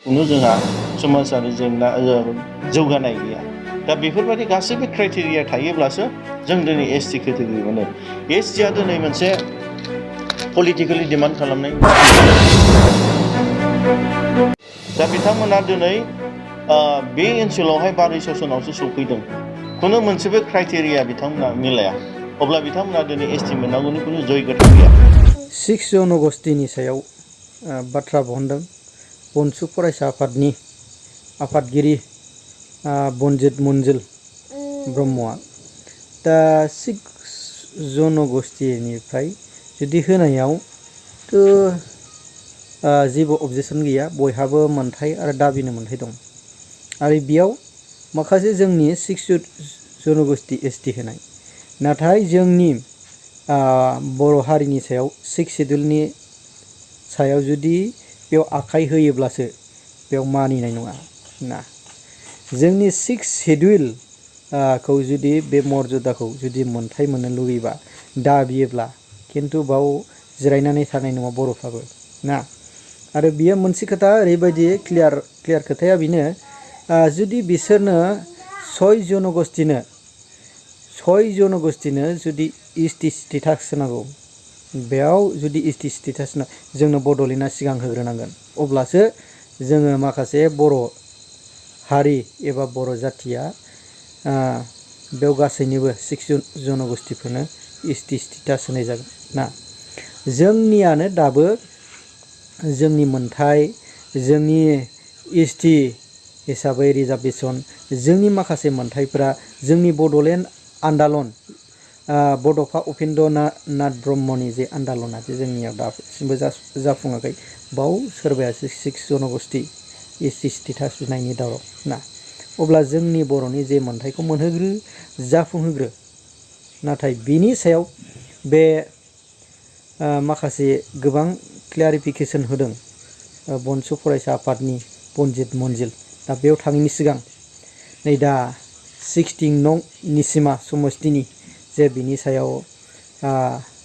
खुनु जोंहा समाजारि जेंना जौगानाय गैया। दा बेफोरबायदि गासैबो क्राइटेरिया थायोब्लासो जों दिनै एसटि केटेगरि मोनो। एसटिआ दिनै मोनसे पलिटिकेलि डिमान्ड खालामनाय। दा बिथांमोना दिनै बे ओनसोलावहाय बारै ससनावसो सफैदों। खुनु मोनसेबो क्राइटेरिया बिथांमोना मिलाया। अब्ला बिथांमोना दिनै एसटि मोननांगौनि खुनु जयगथा गैया। 6 जनगोष्ठीनि सायाव बाथ्रा बहनदों बनसु फरायसा आफादनि आफादगिरि बनजित मनजिल ब्रह्मआ। दा 6 जनगोष्ठीनिफ्राय जुदि होनायाव जेबो अबजेक्सन गैया, बयहाबो मोन्थाय आरो दाबिनो मोन्थाय दं। आरो बेयाव माखासे जोंनि 6 जनगोष्ठी एसटि होनाय, नाथाय जोंनि बर' हारिनि सायाव 6 शेड्युलनि सायाव जुदि बेयाव आखाइ होयोब्लासो बेयाव मानिनाय नङा ना। जोंनि 6 शेड्युल खौ जुदि बे मर्यादाखौ जुदि मोन्थाय मोननो लुगैबा दाबियोब्ला खिन्थु बाव जिरायनानै थानाय नङा बर'फ्राबो ना। आरो बियो मोनसे खोथा ओरैबायदि क्लियार खोथाया बेनो, जुदि बिसोरनो 6 जनगोष्ठीनो जुदि एसटि स्टेटास होनांगौ, बेयाव जुदि एसटि स्टेटास जोंनो बड'लेण्डआ सिगां होग्रोनांगोन, अब्लासो जोङो माखासे बर' हारि एबा बर' जाथिया बेयाव गासैनिबो 6 जनगोष्ठीफोरनो एसटि स्टेटास होनाय जागोन ना। जोंनियानो दाबो जोंनि मोन्थाय, जोंनि एसटि हिसाबै रिजार्भेसन, जोंनि माखासे मोन्थायफोरा जोंनि बड'लेण्ड आन्दालन, बड'फा उपेन्द्र नाथ ब्रह्मनि जे आन्दालना जे जोंनियाव दासिमबो जाफुङाखै, बाव सोरबाया 6 जनगोष्ठी एसटि स्टेटास बिनायनि दावराव ना। अब्ला जोंनि बर'नि जे मोन्थायखौ मोनहोग्रो, जाफुंहोग्रो। नाथाय बिनि सायाव बे माखासे गोबां क्लियारिफिकेसन होदों बनसु फरायसा आफादनि बनजित मनजिल। दा बेयाव थाङैनि सिगां नै दा 16 नं निसिमा समस्तिनि जे बिनि सायाव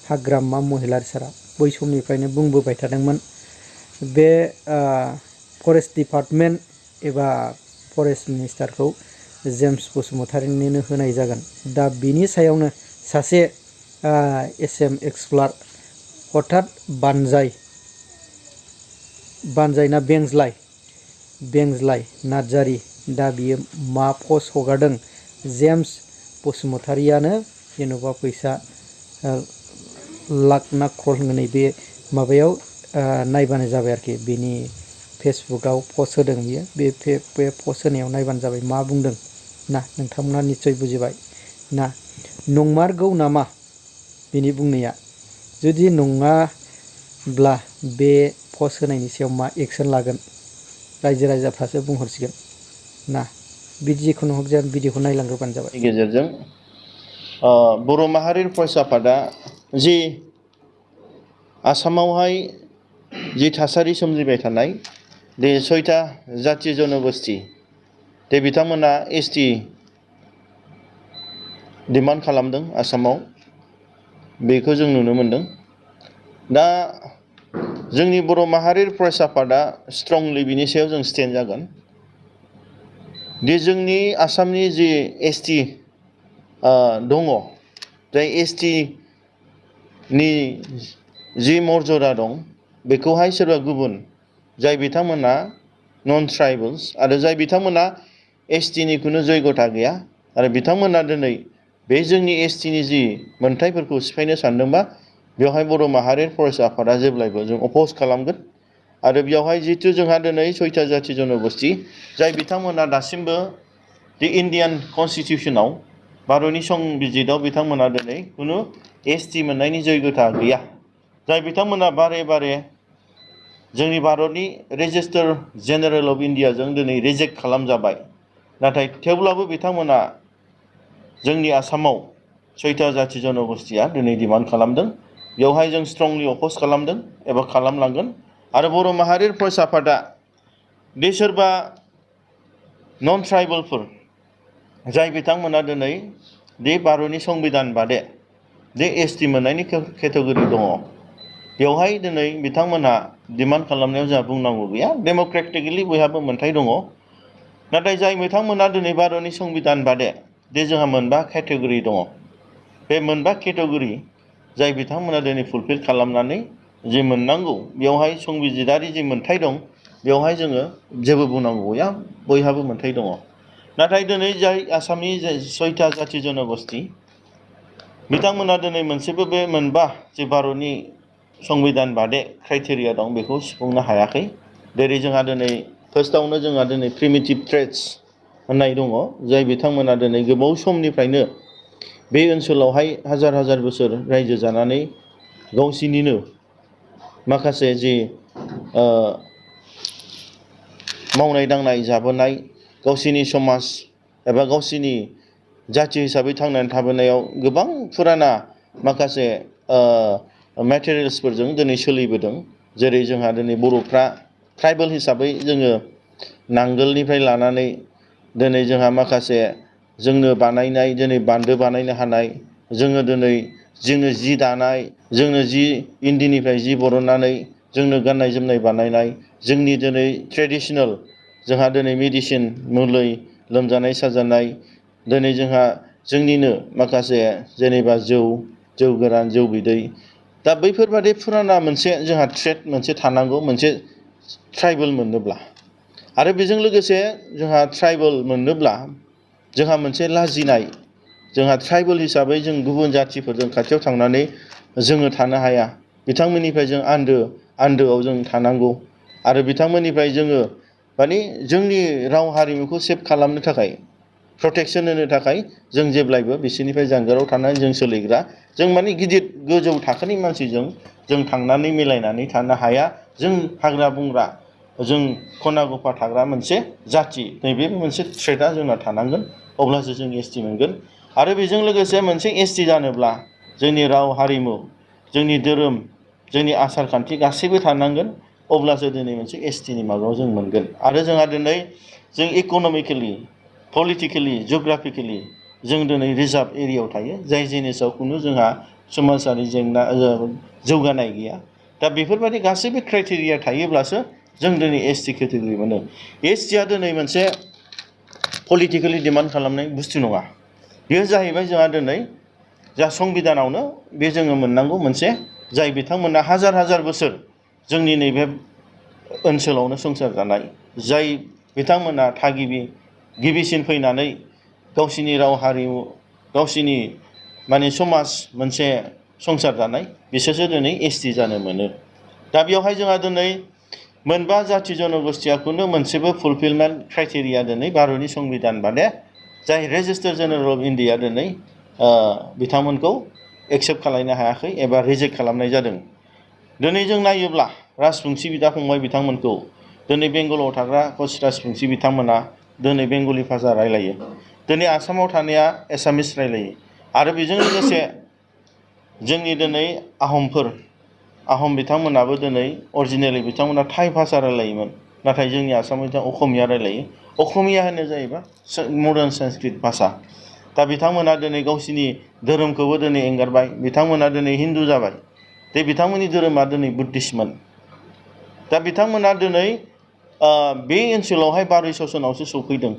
हाग्रामा महिलारि सारा बै समनिफ्रायनो बुंबोबाय थादोंमोन, बे फरेस्ट डिपार्टमेन्ट एबा फरेस्ट मिनिस्टारखौ जेम्स बसुमतारिनो होनाय जागोन। दा बिनि सायावनो सासे एसएम एक्सप्लार हठात बानजायना बेंज्लाय नार्जारि, दा बियो मा पस्ट हगारदों, जेम्स बसुमतारियानो जेन'बा फैसा लाख ना क्रल होननानै बे माबायाव नायबानो जाबाय आरोखि। बेनि फेसबुकाव पस्ट होदों बियो, बे पस्ट होनायाव नायबानो जाबाय मा बुंदों ना। नोंथांमोना निस्सय बुजिबाय ना। नंमारगौ नामा बिनि बुंनाया? जुदि नङाब्ला बे पस्ट होनायनि सायाव मा एक्सन लागोन रायजो राजाफ्रासो बुंहरसिगोन ना। बिदि जिखुनु हक जाया भिडिअखौ नायलांग्रोबानो जाबाय। गेजेरजों बर' माहारि फरायसा आफादा जि आसामावहाय जि थासारि सोमजिबाय थानाय, दे 6टा जाथि जनगोष्ठी दे बिथांमोना एसटि डिमान्ड खालामदों आसामाव, बेखौ जों नुनो मोनदों। दा जोंनि बर' माहारि फरायसा आफादा स्ट्रंलि बिनि सायाव जों स्टेन्ड जागोन दि जोंनि आसामनि जि एसटि दङ, जाय एसटिनि जि मर्यादा दं, बेखौहाय सोरबा गुबुन जाय बिथांमोना नन ट्राइबेल्स आरो जाय बिथांमोना एसटिनि खुनु जयगथा गैया आरो बिथांमोना दिनै बे जोंनि एसटिनि जि मोन्थायफोरखौ सिफायनो सानदोंबा, बेवहाय बर' माहारि फरायसा आफादा जेब्लायबो जों अपोज खालामगोन। आरो बेवहाय जिहेतु जोंहा दिनै 6टा जाथि जनगोष्ठी जाय बिथांमोना दासिमबो दि इण्डियान कनस्टिटिउसनाव, भारतनि संबिजितआव बिथांमोना दिनै खुनु एसटि मोननायनि जयगथा गैया, जाय बिथांमोना बारे बारे जोंनि भारतनि रेजिस्टार जेनेरेल अफ इण्डियाजों दिनै रिजेक्ट खालामजाबाय। नाथाय थेवब्लाबो बिथांमोना जोंनि आसामाव 6टा जाथि जनगोष्ठीया दिनै डिमान्ड खालामदों। बेवहाय जों स्ट्रंलि अपोज खालामदों एबा खालामलांगोन। आरो बर' माहारि फरायसा आफादा दि सोरबा नन ट्राइबेलफोर जाय बिथांमोना दिनै दि भारतनि संबिधान बादे दि एसटि मोननायनि केटेगरि दङ, बेवहाय दिनै बिथांमोनहा डिमान्ड खालामनायाव जोंहा बुंनांगौ गैया डेम'क्रेटिकेलि बयहाबो मोन्थाय दङ नाथाय जाय बिथांमोना दिनै भारतनि संबिधान बादे दे जोंहा मोनबा केटेगरि दङ बे मोनबा केटेगरि जाय बिथांमोना दिनै फुलफिल खालामनानै जे मोननांगौ बेवहाय संबिजिरारि जे मोन्थाय दं बेवहाय जोङो जेबो बुंनांगौ गैया बयहाबो मोन्थाय दङ नाथाय दिनै जाय आसामनि सयथा जाथि जनगोष्ठी बिथांमोना दिनै मोनसेबो बे मोनबा जे भारतनि संबिधान बादे क्राइटेरिया दं बेखौ सुफुंनो हायाखै जेरै जोंहा दिनै फार्स्टआवनो जोंहा दिनै प्रिमिटिभ ट्रेड्स होननाय दङ जाय बिथांमोना दिनै गोबाव समनिफ्रायनो बे ओनसोलावहाय हाजार हाजार बोसोर रायजो जानानै गावसिनिनो माखासे जि मावनाय दांनाय जाबोनाय गावसिनि समाज एबा गावसिनि जाथि हिसाबै थांनानै थाबोनायाव गोबां फुराना माखासे मेटेरियेल्सफोरजों दिनै सोलिबोदों जेरै जोंहा दिनै बर'फ्रा ट्राइबेल हिसाबै जोङो नांगोलनिफ्राय लानानै दिनै जोंहा माखासे जोंनो बानायनाय दिनै बान्दो बानायनो हानाय जोङो दिनै जोंनो जि दानाय जोंनो जि इन्दिनिफ्राय जि बरननानै जोंनो गाननाय जोमनाय बानायनाय जोंनि दिनै ट्रेडिसनेल जोंहा दिनै मेडिसिन मुलि लोमजानाय साजानाय दिनै जोंहा जोंनिनो माखासे जेनेबा जौ गोरान जौ बिदै दा बैफोरबादि फुराना मोनसे जोंहा ट्रेड मोनसे थानांगौ मोनसे ट्राइबेल मोननोब्ला आरो बेजों लोगोसे जोंहा ट्राइबेल मोननोब्ला जोंहा मोनसे लाजिनाय जोंहा ट्राइबेल हिसाबै जों गुबुन जाथिफोरजों खाथियाव थांनानै जोङो थानो हाया बिथांमोननिफ्राय जों आन्दोआव जों थानांगौ आरो बिथांमोननिफ्राय जोङो माने जोंनि राव हारिमुखौ सेभ खालामनो थाखाय प्रटेक्सन होनो थाखाय जों जेब्लायबो बिसोरनिफ्राय जानगाराव थानानै जों सोलिग्रा जों माने गिदिर गोजौ थाखोनि मानसिजों जों थांनानै मिलायनानै थानो हाया जों हाग्रा बंग्रा जों खना गफा थाग्रा मोनसे जाथि नैबे मोनसे ट्रेडआ जोंना थानांगोन अब्लासो जों एसटि मोनगोन आरो बेजों लोगोसे मोनसे एसटि जानोब्ला जोंनि राव हारिमु जोंनि धोरोम जोंनि आसार खान्थि गासैबो थानांगोन अब्लासो दिनै मोनसे एसटिनि माबायाव जों मोनगोन आरो जोंहा दिनै जों इक'नमिकेलि पलिटिकेलि जिअग्राफिकेलि जों दिनै रिजार्भ एरियायाव थायो जाय जिनिसाव खुनु जोंहा समाजारि जेंना जौगानाय गैया दा बेफोरबायदि गासैबो क्राइटेरिया थायोब्लासो जों दिनै एसटि केटेगरि मोनो एसटिआ दिनै मोनसे पलिटिकेलि डिमान्ड खालामनाय बुस्थु नङा बेयो जाहैबाय जोंहा दिनै जा संबिधानावनो बे जोङो मोननांगौ मोनसे जाय बिथांमोना हाजार हाजार बोसोर जोंनि नैबे ओनसोलावनो संसार जानाय जाय बिथांमोना थागिबि गिबिसिन फैनानै गावसिनि राव हारिमु गावसिनि माने समाज मोनसे संसार जानाय बिसोरसो दिनै एसटि जानो मोनो दा बेवहाय जोंहा दिनै मोनबा जाथि जनगोष्ठीया खुनु मोनसेबो फुलफिलमेन्ट क्राइटेरिया दिनै भारतनि संबिधान बादे जाय रेजिस्टार जेनेरेल अफ इन्डिया दिनै बिथांमोनखौ एक्सेप्ट खालामनो हायाखै एबा रिजेक्ट खालामनाय जादों दिनै जों नायोब्ला राजबंसि बिदा फंबाय बिथांमोनखौ दिनै बेंगलाव थाग्रा कच राजबंसि बिथांमोना दिनै बेंगलि भाषा रायलायो दिनै आसामाव थानाया एसामिस रायलायो आरो बेजों लोगोसे जोंनि दिनै आहम बिथांमोनाबो दिनै अरिजिनेलि बिथांमोना थाइ भाषा रायलायोमोन नाथाय जोंनि आसामाव असमिया रायलायो असमिया होनो जाहैबाय मडार्न संस्कृत भाषा दा बिथांमोना दिनै गावसिनि धोरोमखौबो दिनै एंगारबाय बिथांमोना दिनै हिन्दु जाबाय दे बिथांमोननि धोरोमा दिनै बुद्धिस्टमोन दा बिथांमोना दिनै बे ओनसोलावहाय बारय ससनावसो सौफैदों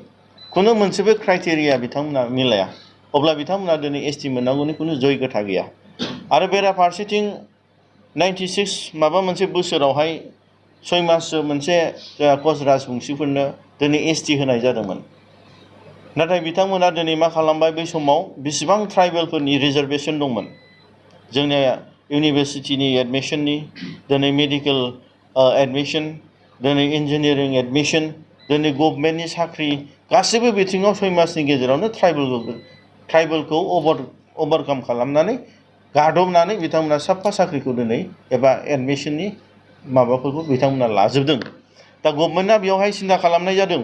खुनु मोनसेबो क्राइटेरिया बिथांमोना मिलाया अब्ला बिथांमोना दिनै एसटि मोननांगौनि खुनु जयगथा गैया आरो बेराफारसेथिं 96 माबा मोनसे बोसोरावहाय 6 माससो मोनसे कच राजबंसिफोरनो दिनै एसटि होनाय जादोंमोन नाथाय बिथांमोना दिनै मा खालामबाय बै समाव बेसेबां ट्राइबेलफोरनि रिजार्भेसन दंमोन जोंनि इउनिभारसिटिनि एडमिसननि दिनै मेडिकेल एडमिसन दिनै इन्जिनियारिं एडमिसन दिनै गभर्नमेन्टनि साख्रि गासैबो बिथिङाव 6 मासनि गेजेरावनो ट्राइबेलखौ अभारकाम खालामनानै गादबनानै बिथांमोना साफा साख्रिखौ दिनै एबा एडमिसननि माबाफोरखौ बिथांमोना लाजोबदों दा गभर्नमेन्टआ बेवहाय सिन्था खालामनाय जादों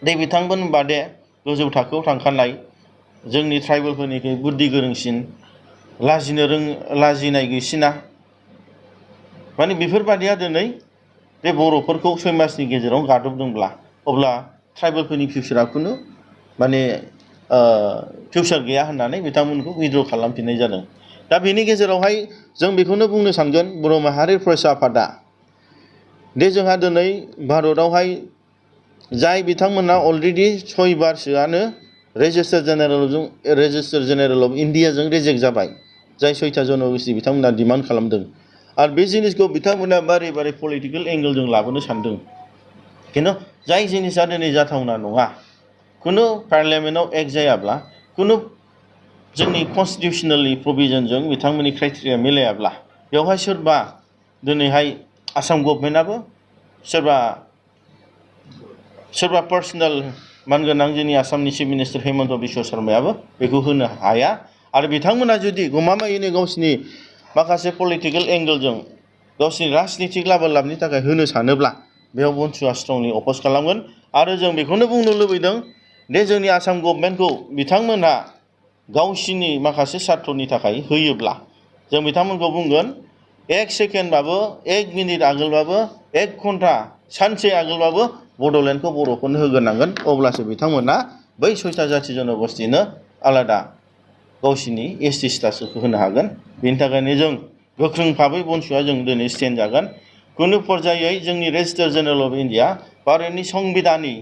दे बिथांमोन बादे गोजौ थाखोआव थांखानाय जोंनि ट्राइबेलफोरनिख्रुइ बुद्धि गोरोंसिन लाजिनाय गैसिना माने बेफोरबादिया दिनै बे बर'फोरखौ 6 मासनि गेजेराव गादबदोंब्ला अब्ला ट्राइबेलफोरनि फिउचारा खुनु माने फिउचार गैया होननानै बिथांमोनखौ उइथड्र खालामफिननाय जादों दा बेनि गेजेरावहाय जों बेखौनो बुंनो सानगोन बर' माहारि फरायसा आफादा दे जोंहा दिनै भारतआवहाय जाय बिथांमोना अलरेडि 6 बारसोआनो रेजिस्टार जेनेरेल अफ इन्डियाजों रिजेक्ट जाबाय जाय 6था जनगोष्ठी बिथांमोना डिमान्ड खालामदों आरो बे जिनिसखौ बिथांमोना बारे बारे पलिटिकेल एंगलजों लाबोनो सानदों खिन्थु जाय जिनिसा दिनै जाथावना नङा खुनु पार्लियामेन्टआव एक्ट जायाब्ला खुनु जोंनि कन्स्टिटिउसनेलनि प्रभिजनजों बिथांमोननि क्राइटेरिया मिलायाब्ला बेवहाय सोरबा दिनैहाय आसाम गभर्नमेन्टआबो सोरबा पार्सनेल मानगोनां जोंनि आसामनि चिफ मिनिस्टार हेमन्त बिश्व शर्मायाबो बेखौ होनो हाया आरो बिथांमोना जुदि गमामायैनो गावसिनि माखासे पलिटिकेल एंगलजों गावसिनि राजनितिक लाबालाबनि थाखाय होनो सानोब्ला बेयाव बनसुआ स्ट्रंलि अपोज खालामगोन आरो जों बेखौनो बुंनो लुबैदों दे जोंनि आसाम गभर्नमेन्टखौ बिथांमोनहा गावसिनि माखासे सार्थनि थाखाय होयोब्ला जों बिथांमोनखौ बुंगोन 1 सेकेन्डबाबो 1 मिनिट आगोलबाबो 1 घन्टा सानसे आगोलबाबो बड'लेण्डखौ बर'फोरनो होग्रोनांगोन अब्लासो बिथांमोना बै 6था जाथि जनगोष्ठीनो आलादा गावसिनि एसटि स्टेटासखौ होनो हागोन बेनि थाखायनो जों गोख्रों भाबै बनसुआ जों दिनै स्टेन्ड जागोन खुनु पर्यायै जोंनि रेजिस्टार जेनेरेल अफ इन्डिया भारतनि संबिधाननि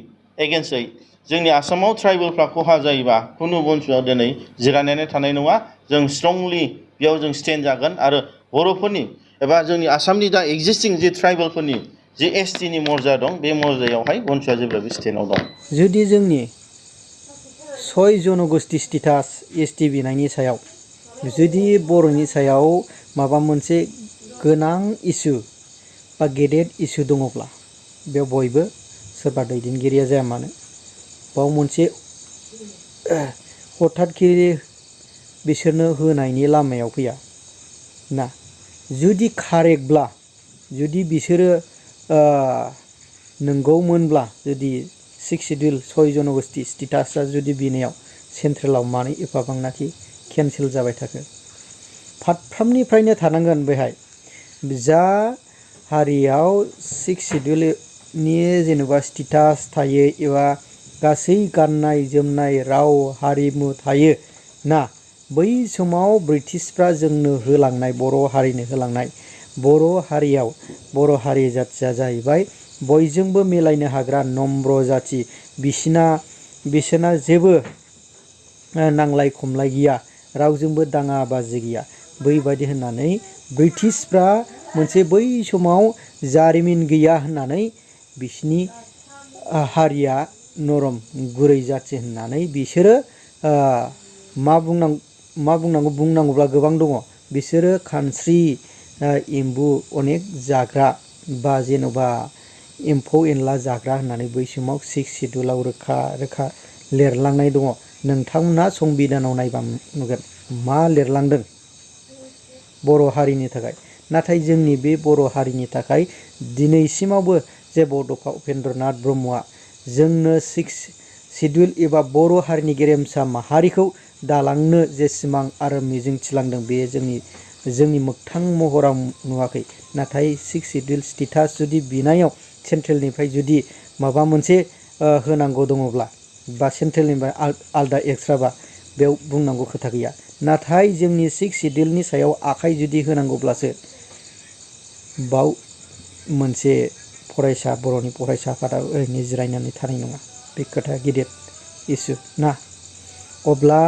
एगेन्स्टै जोंनि आसामाव ट्राइबेलफ्रा खहा जायोबा खुनु बनसुआ दिनै जिरायनानै थानाय नङा जों स्ट्रंलि बेयाव जों स्टेन्ड जागोन आरो बर'फोरनि एबा जोंनि आसामनि दा एक्जिस्टिं जे ट्राइबेलफोरनि जे एसटिनि मर्जा दं बे मर्जायावहाय बनसुआ जेब्लाबो स्टेन्डआव दं जुदि जोंनि 6 जनगोष्ठी स्टेटास एसटि बिनायनि सायाव जुदि बर'नि सायाव माबा मोनसे गोनां इसु बा गेदेर इसु दङब्ला बेयाव बयबो सोरबा दैदेनगिरिया जाया मानो बाव मोनसे हथातखिरि बिसोरनो होनायनि लामायाव फैया ना जुदि कारेक्टब्ला जुदि बिसोरो नंगौमोनब्ला जुदि 6 शिड्युल 6 जनगोष्ठी स्टेटासा जुदि बिनायाव सेन्ट्रेलाव मानो एफाबांनाखि केन्सेल जाबाय थाखो फारफ्रामनिफ्रायनो थानांगोन बेहाय जा हारियाव 6 शिड्युलनि जेनेबा स्टेटास थायो एबा गासै गाननाय जोमनाय राव हारिमु थायो ना बै समाव ब्रिटिशफ्रा जोंनो होलांनाय बर' हारिनो होलांनाय बर' हारियाव बर' हारि जाथिया जाहैबाय बयजोंबो मिलायनो हाग्रा नम्र जाथि बिसिना जेबो नांलाय खमलाय गैया रावजोंबो दाङा बाजि गैया बैबायदि होननानै ब्रिटिशफ्रा मोनसे बै समाव जारिमिन गैया होननानै बिसिनि हारिया नरम गुरै जाथि होननानै बिसोरो मा बुंनांगौब्ला गोबां दङ बिसोरो खानस्रि एम्बु अनेक जाग्रा बा जेन'बा एम्फौ एनला जाग्रा होननानै बै समाव 6 शिड्युलाव रोखा रोखा लिरलांनाय दङ नोंथांमोना संबिधानाव नायबा नुगोन मा लिरलांदों बर' हारिनि थाखाय नाथाय जोंनि बे बर' हारिनि थाखाय दिनैसिमावबो जे बड'फा उपेन्द्रनाथ ब्रह्मआ जोंनो 6 शिड्युल एबा बर' हारिनि गेरेमसा माहारिखौ दालांनो जे सिमां आरो मिजिं थिलांदों बे जोंनि मोगथां महराव नुवाखै नाथाय 6 शिड्युल स्टेटास जुदि बिनायाव सेन्ट्रेलनिफ्राय जुदि माबा मोनसे होनांगौ दङब्ला बा सेन्ट्रेलनिफ्राय आलदा एक्सट्राबा बेयाव बुंनांगौ खोथा गैया नाथाय जोंनि 6 शिड्युलनि सायाव आखाइ जुदि होनांगौब्लासो बाव मोनसे बर'नि फरायसा आफादा ओरैनो जिरायनानै थानाय नङा बे खोथाया गिदिर इसु ना अब्ला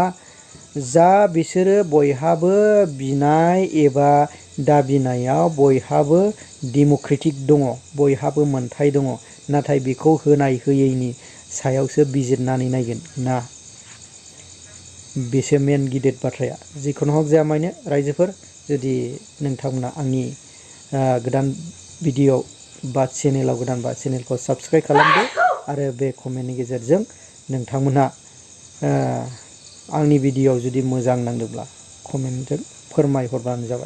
जा बिसोरो बयहाबो बिनाय एबा दाबिनायाव बयहाबो डेम'क्रेटिक दङ बयहाबो मोनथाय दङ नाथाय बेखौ होनाय होयैनि सायावसो बिजिरनानै नायगोन ना बेसो मेन गिदिर बाथ्राया जिखुनु हक जाया मानो रायजोफोर जुदि नोंथांमोना आंनि गोदान भिडिअ बा चेनेलाव गोदान बा चेनेलखौ साबस्क्राइब खालामदो आरो बे कमेन्टनि गेजेरजों नोंथांमोनहा आंनि भिडिअ जुदि मोजां नांदोंब्ला कमेन्टजों फोरमायहरबानो जाबाय।